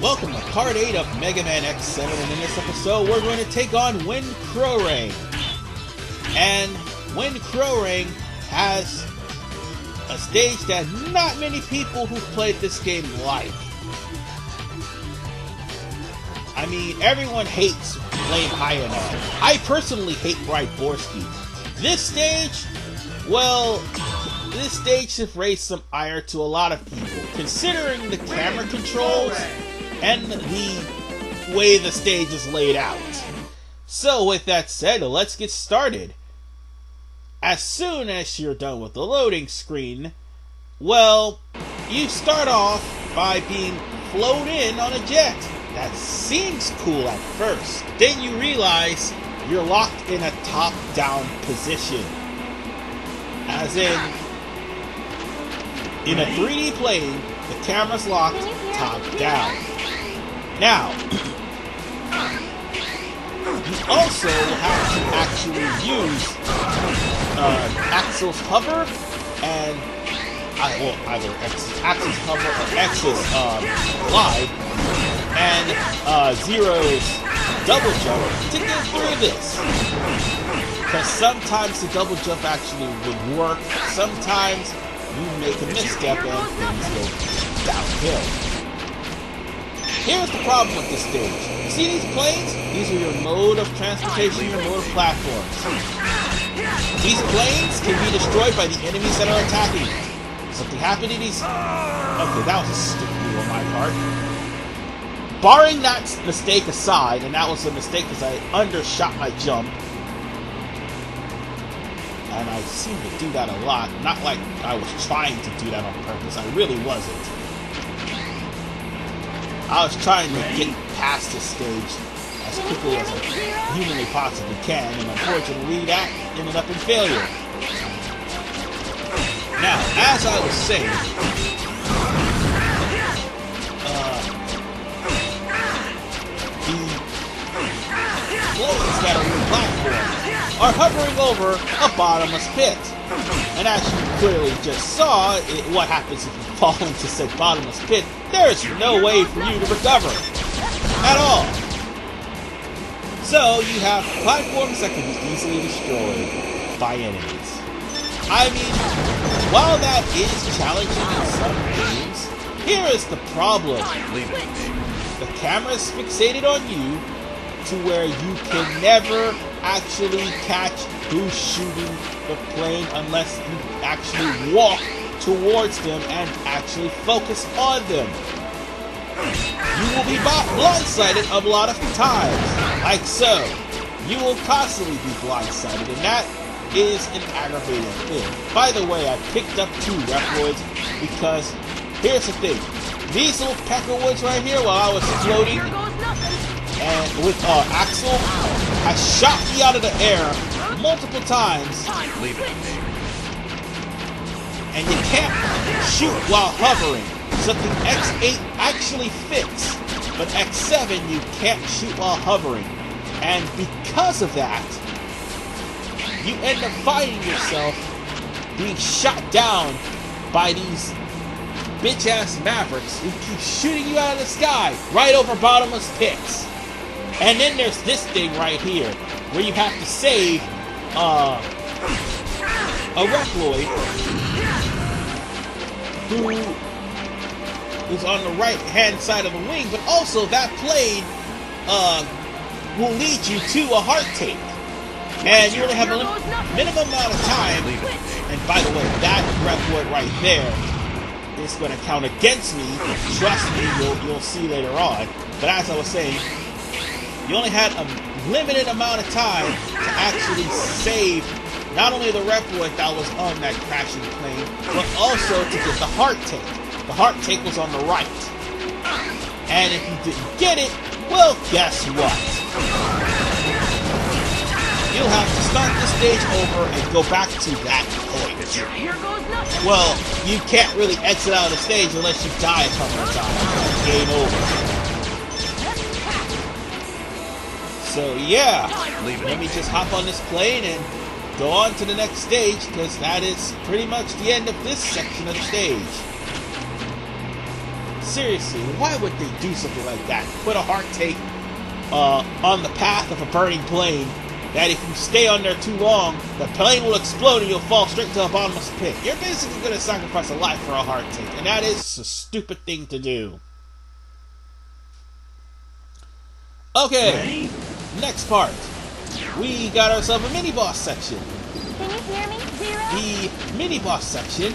Welcome to part 8 of Mega Man X7, and in this episode we're going to take on Wind Crowrang. And Wind Crowrang has a stage that not many people who've played this game like. I mean, everyone hates Flame High enough. I personally hate Bright Borsky. This stage, well, this stage should raise some ire to a lot of people, considering the camera controls and the way the stage is laid out. So with that said, let's get started. As soon as you're done with the loading screen, well, you start off by being flown in on a jet. That seems cool at first. Then you realize you're locked in a top-down position. As in a 3D plane, the camera's locked top-down. Now, you also have to actually use Axl's hover and either Axl's hover or X's glide and Zero's double jump to get through this. Because sometimes the double jump actually would work, sometimes you make a misstep and things go downhill. Here's the problem with this stage. You see these planes? These are your mode of transportation, your mode of platforms. These planes can be destroyed by the enemies that are attacking you. Something happened to these... Okay, that was a stupid move on my part. Barring that mistake aside, and that was a mistake because I undershot my jump, and I seem to do that a lot, not like I was trying to do that on purpose, I really wasn't. I was trying to get past this stage as quickly as I humanly possibly can, and unfortunately that ended up in failure. Now, as I was saying, the floats that are in the platform are hovering over a bottomless pit. And as you clearly just saw, what happens if you fall into said bottomless pit, there's no way for you to recover at all. So you have platforms that can be easily destroyed by enemies. I mean, while that is challenging in some games, here is the problem. The camera is fixated on you to where you can never actually catch who's shooting the plane unless you actually walk towards them and actually focus on them. You will be blindsided a lot of times, like so. You will constantly be blindsided, and that is an aggravating thing. By the way, I picked up 2 Reploids because here's the thing. These little peckerwoods right here while I was floating and with Axl has shot me out of the air multiple times. And you can't shoot while hovering. Something X8 actually fixed, but X7 you can't shoot while hovering. And because of that, you end up finding yourself being shot down by these bitch-ass mavericks who keep shooting you out of the sky right over bottomless pits. And then there's this thing right here where you have to save a Reploid who is on the right-hand side of the wing, but also that plane will lead you to a heart take. And you only have a minimum amount of time. And by the way, that Reploid right there is going to count against me. Trust me, you'll see later on. But as I was saying, you only had a limited amount of time to actually save not only the Reploid that was on that crashing plane, but also to get the heart take. The heart take was on the right. And if you didn't get it, well, guess what? You'll have to start the stage over and go back to that point. Well, you can't really exit out of the stage unless you die a couple of times. Game over. So yeah, let me just hop on this plane and go on to the next stage, because that is pretty much the end of this section of the stage. seriously, why would they do something like that? Put a heart tank on the path of a burning plane that if you stay on there too long, the plane will explode and you'll fall straight to a bottomless pit. You're basically going to sacrifice a life for a heart tank, and that is a stupid thing to do. Okay, next part. We got ourselves a mini-boss section. Can you hear me, Zero? The mini-boss section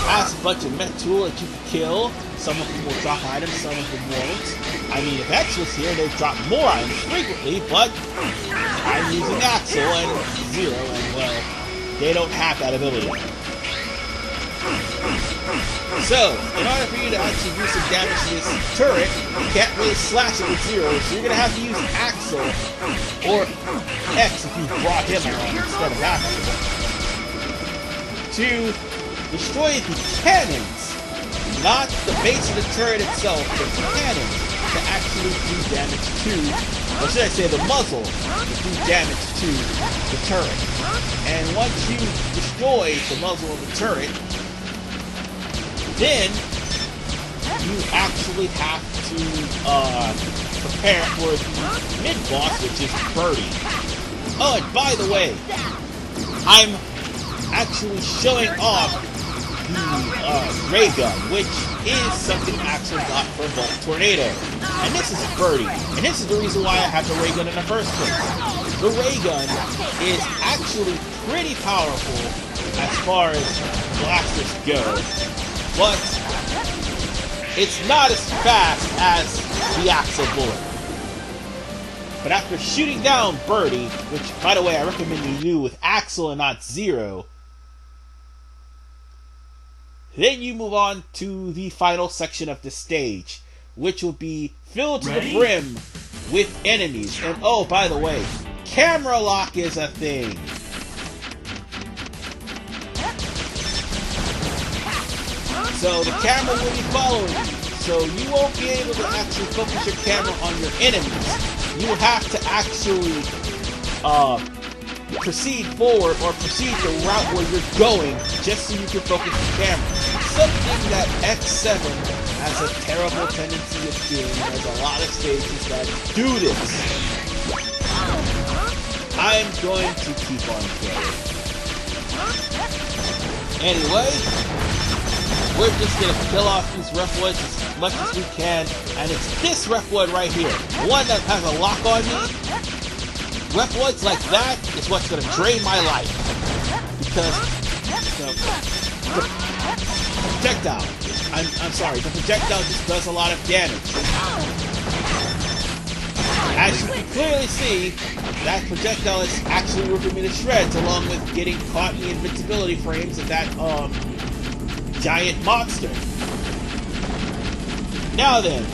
has a bunch of mech tools that you can kill. Some of them will drop items, some of them won't. I mean, if X was here, they'd drop more items frequently, but I'm using Axl and Zero, and well, they don't have that ability. So, in order for you to actually do some damage to this turret, you can't really slash it with Zero, so you're going to have to use Axl, or X if you brought him along instead of Axl, to destroy the cannons, not the base of the turret itself, but the cannons, to actually do damage to, or should I say the muzzle, to do damage to the turret. And once you destroy the muzzle of the turret, then you actually have to prepare for the mid-boss, which is Birdie. Oh, and by the way, I'm actually showing off the ray gun, which is something Axl got from Volt Tornado. And this is Birdie, and this is the reason why I have the ray gun in the first place. The ray gun is actually pretty powerful as far as blasters go, but it's not as fast as the Axl bullet. But after shooting down Birdie, which, by the way, I recommend you do with Axl and not Zero, then you move on to the final section of the stage, which will be filled to the brim with enemies. And oh, by the way, camera lock is a thing. So the camera will be following you, so you won't be able to actually focus your camera on your enemies. You will have to actually proceed forward or proceed the route where you're going just so you can focus the camera. Something that X7 has a terrible tendency of doing. There's a lot of stages that do this. I'm going to keep on playing. Anyway, we're just going to kill off these Reploids as much as we can, and it's this Reploid right here, the one that has a lock on me. Reploids like that is what's going to drain my life, because the projectile, I'm sorry, the projectile just does a lot of damage. As you can clearly see, that projectile is actually ripping me to shreds, along with getting caught in the invincibility frames of that giant monster. Now then,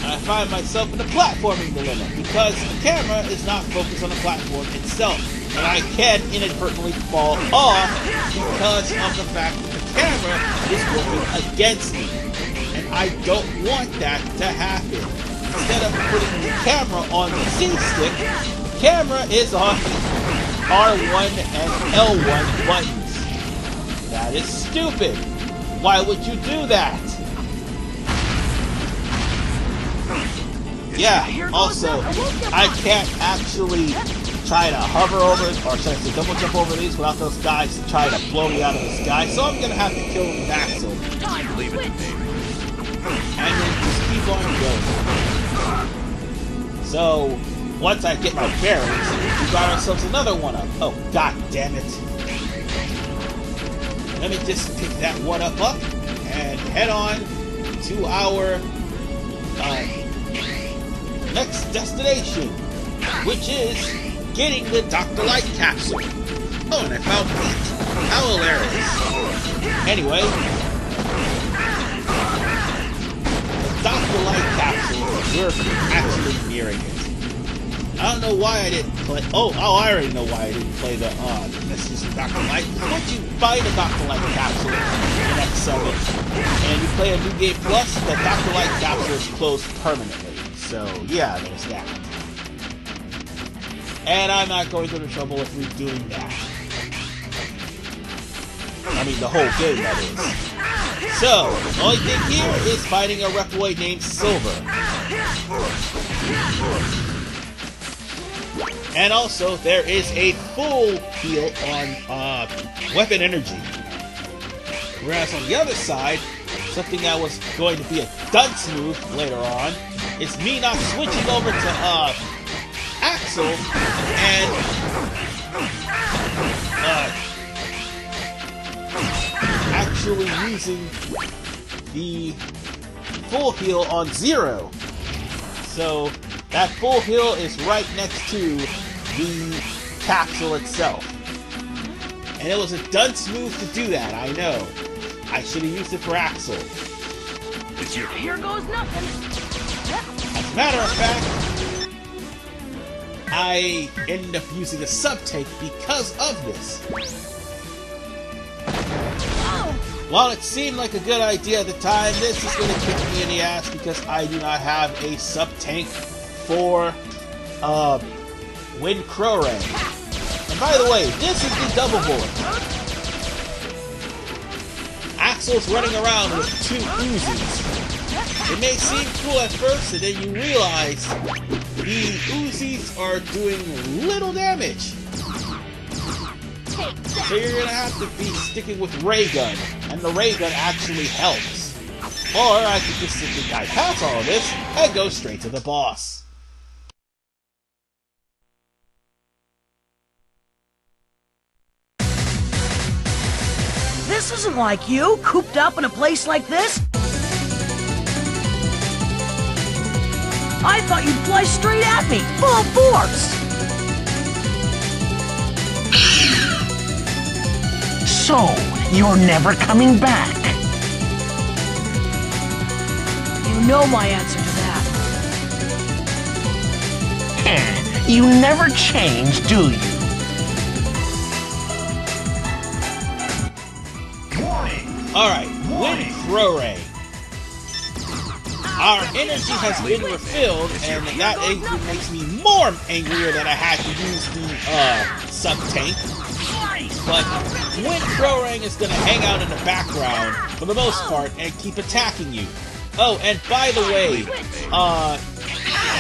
I find myself in a platforming dilemma because the camera is not focused on the platform itself, and I can inadvertently fall off because of the fact that the camera is working against me, and I don't want that to happen. Instead of putting the camera on the C-stick, the camera is on R1 and L1 buttons. That is stupid. Why would you do that? Yeah, also, I can't actually try to hover over, or should I say double jump over these without those guys to try to blow me out of the sky, so I'm going to have to kill them with Axl. And then just keep on going. So, once I get my bearings, we got ourselves another one up. Oh, god damn it. Let me just pick that one up and head on to our next destination, which is getting the Dr. Light capsule. Oh, and I found meat. How hilarious. Anyway, the Dr. Light capsule, we're actually nearing it. I don't know why I didn't play. Oh, I already know why I didn't play the this is Dr. Light. Once you find a Dr. Light capsule in X7 and you play a new game plus, the Dr. Light capsule is closed permanently. So yeah, there's that. And I'm not going through the trouble of redoing that. I mean, the whole game, that is. So, the only thing here is fighting a Reploid named Silver. And also, there is a full heal on weapon energy. Whereas on the other side, something that was going to be a dunce move later on is me not switching over to Axl and actually using the full heal on Zero. So that full heal is right next to the capsule itself. And it was a dunce move to do that, I know. I should have used it for Axl. Here goes nothing. As a matter of fact, I ended up using a sub-tank because of this. While it seemed like a good idea at the time, this is going to kick me in the ass because I do not have a sub-tank for Wind Crowrang. And by the way, this is the double bullet. Axl's running around with 2 Uzis. It may seem cool at first, and then you realize the Uzis are doing little damage. So you're gonna have to be sticking with ray gun, and the ray gun actually helps. Or I could just simply bypass all of this and go straight to the boss. This isn't like you, cooped up in a place like this. I thought you'd fly straight at me, full force. So, you're never coming back. You know my answer to that. You never change, do you? Alright, Wind Crowrang. Our energy has been refilled, and that angry makes me more angrier that I had to use the sub-tank. But Wind Crowrang is going to hang out in the background for the most part and keep attacking you. Oh, and by the way,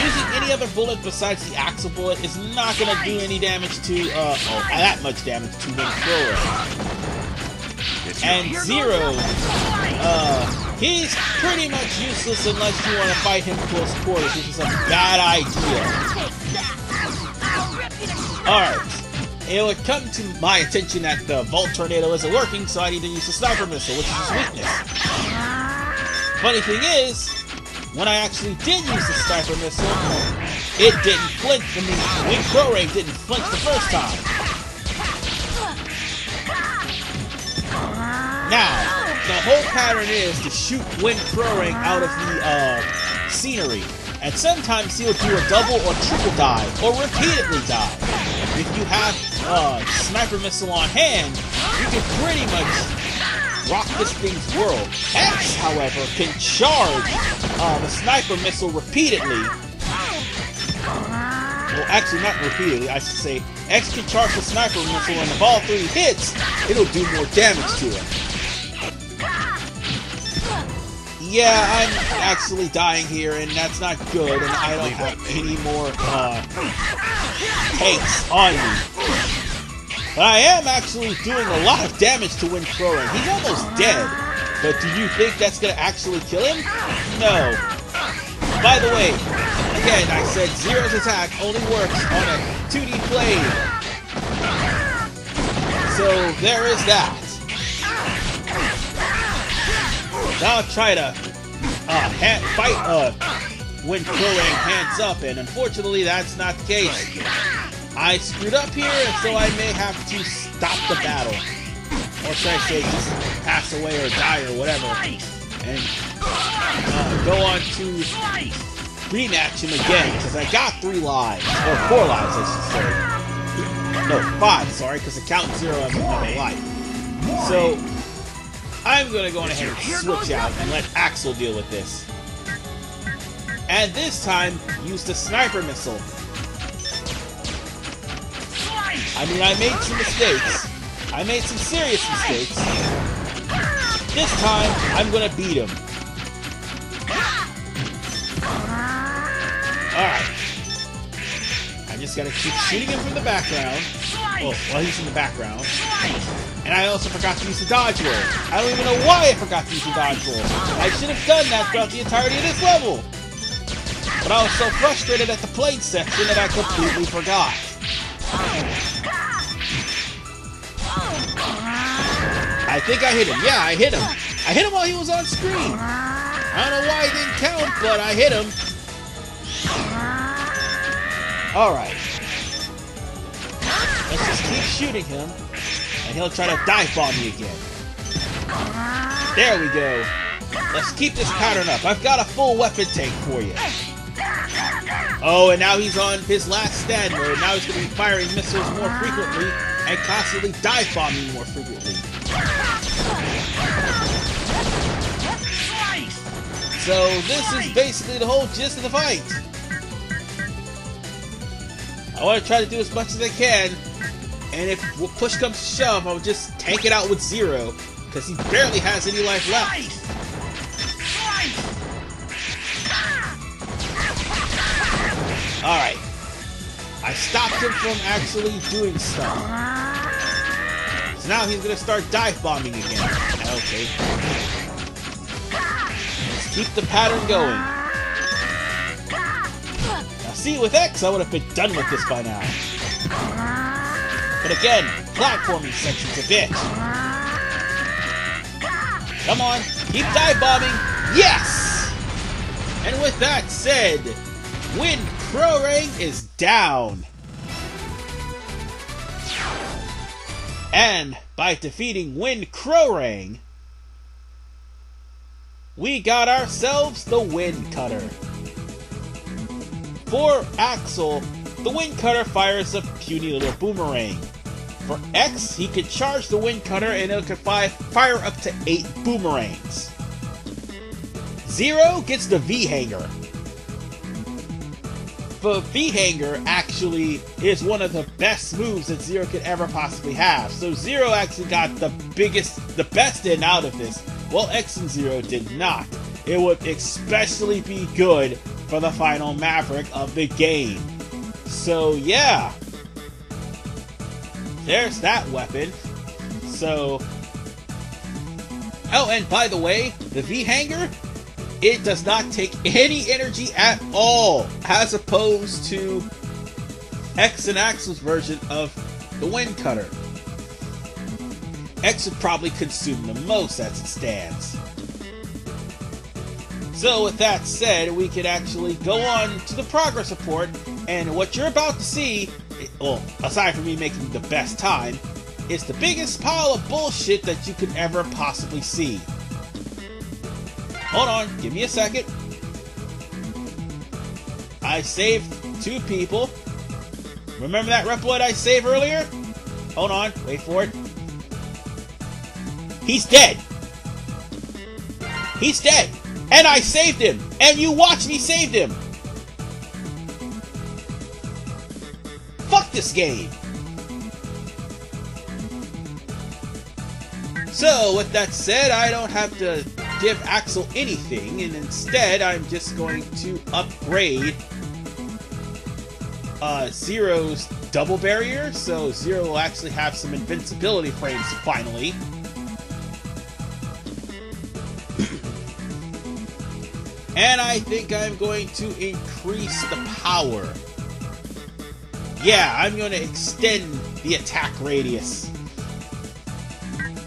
using any other bullet besides the Axl bullet is not going to do any damage to, that much damage to Wind Crowrang. And Zero, he's pretty much useless unless you want to fight him close quarters, which is a bad idea. Alright, it would come to my attention that the Volt Tornado isn't working, so I need to use the Sniper Missile, which is his weakness. Funny thing is, when I actually did use the Sniper Missile, it didn't flinch. I mean, Wind Crowrang didn't flinch the first time. Now, the whole pattern is to shoot Wind Crowrang out of the scenery, and sometimes he'll do a double or triple dive, or repeatedly dive. If you have Sniper Missile on hand, you can pretty much rock this thing's world. X, however, can charge the Sniper Missile repeatedly. Well, actually, not repeatedly, I should say. X can charge the Sniper Missile, and if all 3 hits, it'll do more damage to it. Yeah, I'm actually dying here, and that's not good, and I don't have any more tanks on me. But I am actually doing a lot of damage to Wind Crowrang. He's almost dead, but do you think that's going to actually kill him? No. By the way, again, I said Zero's attack only works on a 2D blade. So there is that. Now I'll try to fight Wind Crowrang hands up, and unfortunately that's not the case. I screwed up here, and so I may have to stop the battle. Or should I say, just pass away or die or whatever. And go on to rematch him again, because I got 3 lives. Or 4 lives, I should say. No, 5, sorry, because I count 0 as another life. So, I'm going to go ahead and switch out and let Axl deal with this. And this time, use the Sniper Missile. I mean, I made some mistakes. I made some serious mistakes. This time, I'm gonna beat him. Alright. I just gotta keep shooting him from the background. Oh, well, he's in the background. And I also forgot to use the dodge roll. I don't even know why I forgot to use the dodge roll. I should have done that throughout the entirety of this level. But I was so frustrated at the plane section that I completely forgot. I think I hit him. Yeah, I hit him. I hit him while he was on screen. I don't know why it didn't count, but I hit him. Alright. Let's just keep shooting him, and he'll try to dive bomb me again. There we go. Let's keep this pattern up. I've got a full weapon tank for you. Oh, and now he's on his last stand mode. Now he's going to be firing missiles more frequently and constantly dive bombing more frequently. So this is basically the whole gist of the fight. I want to try to do as much as I can, and if push comes to shove, I'll just tank it out with Zero, because he barely has any life left. Alright. I stopped him from actually doing stuff. So now he's going to start dive bombing again. Okay. Let's keep the pattern going. Now see, with X, I would have been done with this by now. But again, platforming section's a bitch. Come on, keep dive bombing. Yes! And with that said, Wind Crowrang is down. And by defeating Wind Crowrang, we got ourselves the Wind Cutter. For Axl, the Wind Cutter fires a puny little boomerang. For X, he could charge the Wind Cutter and it could fire up to 8 boomerangs. Zero gets the V-Hanger. The V-Hanger actually is one of the best moves that Zero could ever possibly have. So Zero actually got the best in out of this, while X and Zero did not. It would especially be good for the final Maverick of the game. So yeah, there's that weapon. So, oh, and by the way, the V-Hanger, it does not take any energy at all, as opposed to X and Axl's version of the Wind Cutter. X would probably consume the most as it stands. So with that said, we could actually go on to the progress report, and what you're about to see, well, aside from me making the best time, is the biggest pile of bullshit that you could ever possibly see. Hold on, give me a second. I saved 2 people. Remember that Reploid I saved earlier? Hold on, wait for it. He's dead! He's dead! And I saved him! And you watch me save him! Fuck this game! So, with that said, I don't have to give Axl anything, and instead I'm just going to upgrade Zero's double barrier, so Zero will actually have some invincibility frames finally. And I think I'm going to increase the power. Yeah, I'm going to extend the attack radius.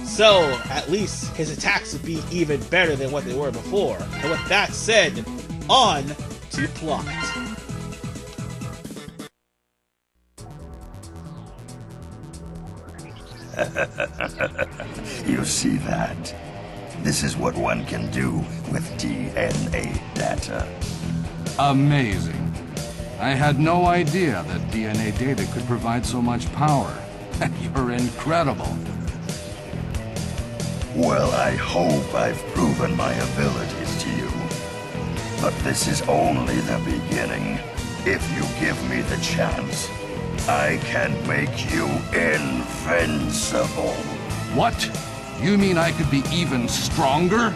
So, at least his attacks would be even better than what they were before. And with that said, on to plot. You see that? This is what one can do with DNA data. Amazing. I had no idea that DNA data could provide so much power. You're incredible. Well, I hope I've proven my abilities to you. But this is only the beginning, if you give me the chance. I can make you invincible. What? You mean I could be even stronger?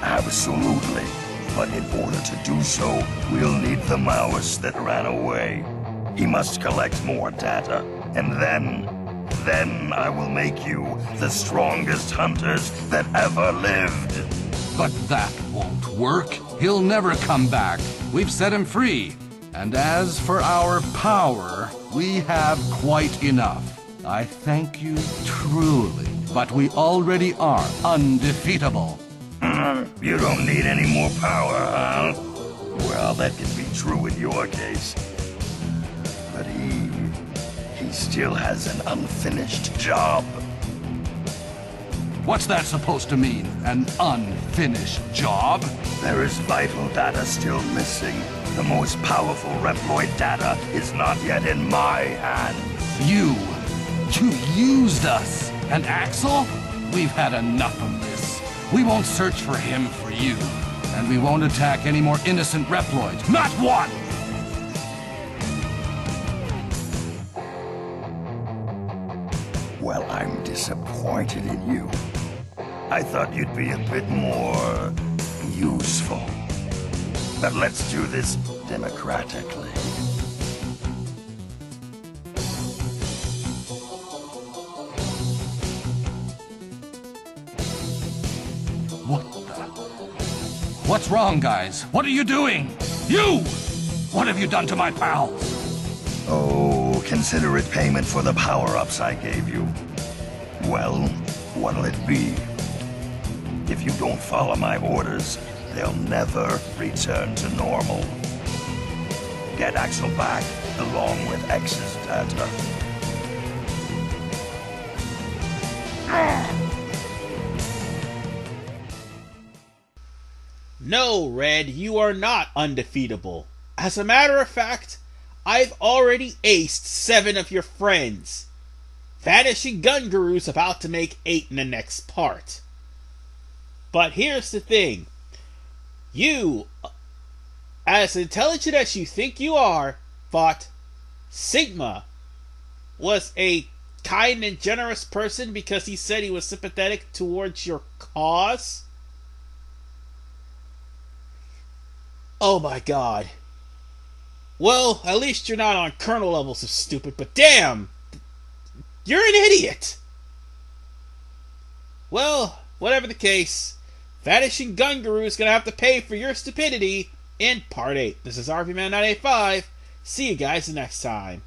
Absolutely. But in order to do so, we'll need the mouse that ran away. He must collect more data, and then I will make you the strongest hunters that ever lived. But that won't work. He'll never come back. We've set him free. And as for our power, we have quite enough. I thank you truly, but we already are undefeatable. You don't need any more power, huh? Well, that can be true in your case. But he still has an unfinished job. What's that supposed to mean? An unfinished job? There is vital data still missing. The most powerful Reploid data is not yet in my hands. You used us. And Axl? We've had enough of this. We won't search for him for you. And we won't attack any more innocent Reploids. Not one! Well, I'm disappointed in you. I thought you'd be a bit more useful. But let's do this democratically. What's wrong, guys? What are you doing? You! What have you done to my pals? Oh, consider it payment for the power-ups I gave you. Well, what'll it be? If you don't follow my orders, they'll never return to normal. Get Axl back, along with X's data. No, Red, you are not undefeatable. As a matter of fact, I've already aced 7 of your friends. Vanishing Gun Guru's about to make 8 in the next part. But here's the thing. You, as intelligent as you think you are, thought Sigma was a kind and generous person because he said he was sympathetic towards your cause? Oh my god. Well, at least you're not on Colonel levels of stupid, but damn! You're an idiot! Well, whatever the case, Vanishing Gun Guru is gonna have to pay for your stupidity in Part 8. This is RVMan985. See you guys next time.